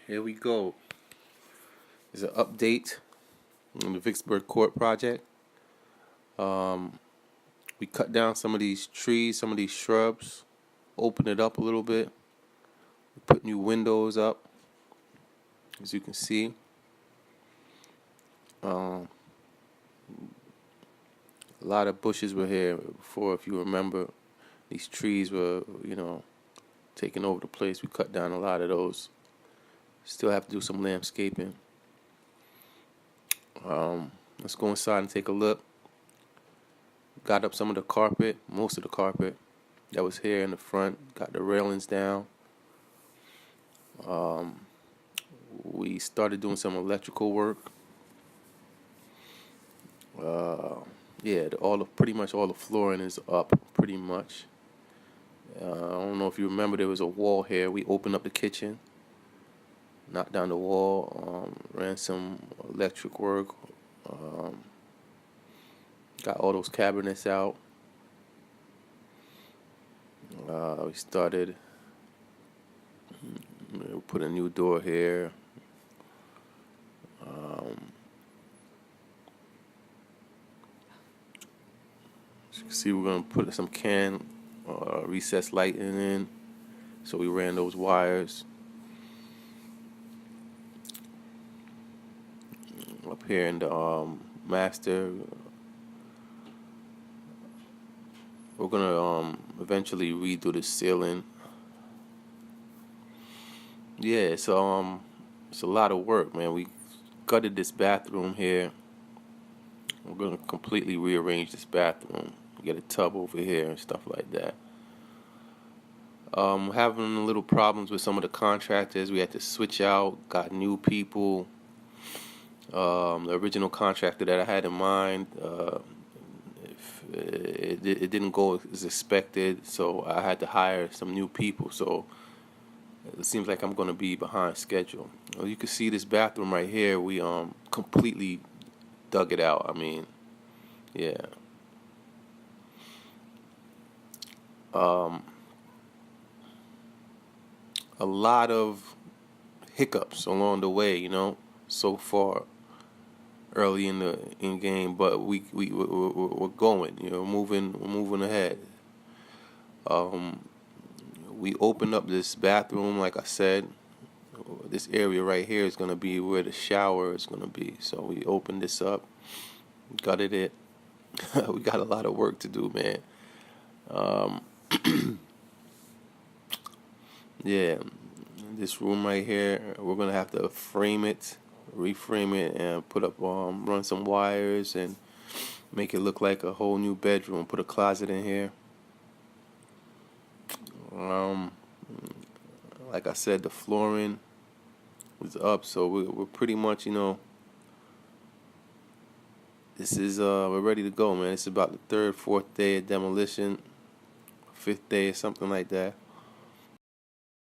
Here we go. There's an update on the Vicksburg Court project. We cut down some of these trees, some of these shrubs, open it up a little bit. We put new windows up, as you can see. A lot of bushes were here before, if you remember. These trees were, taking over the place. We cut down a lot of those. Still have to do some landscaping. Let's go inside and take a look. Got up some of the carpet, most of the carpet that was here in the front. Got the railings down. We started doing some electrical work. Pretty much all the flooring is up, pretty much. I don't know if you remember, there was a wall here. We opened up the kitchen, knocked down the wall, ran some electric work, got all those cabinets out. We started, put a new door here. As you can see, we're going to put some recessed lighting in. So we ran those wires. Up here in the master, we're gonna eventually redo the ceiling. Yeah, it's a lot of work, man. We gutted this bathroom here. We're gonna completely rearrange this bathroom. Get a tub over here and stuff like that. Having a little problems with some of the contractors. We had to switch out, got new people. The original contractor that I had in mind, it didn't go as expected, so I had to hire some new people. So it seems like I'm going to be behind schedule. Well, you can see this bathroom right here. We completely dug it out. I mean, yeah. A lot of hiccups along the way, so far early in the game, but we're going, moving ahead. We opened up this bathroom, like I said. This area right here is going to be where the shower is going to be. So we opened this up, gutted it. We got a lot of work to do, man. Yeah, this room right here, we're going to have to reframe it, and put up, run some wires and make it look like a whole new bedroom. Put a closet in here. Like I said, the flooring is up, so we're pretty much, this is we're ready to go, man. It's about the third, fourth day of demolition, fifth day or something like that.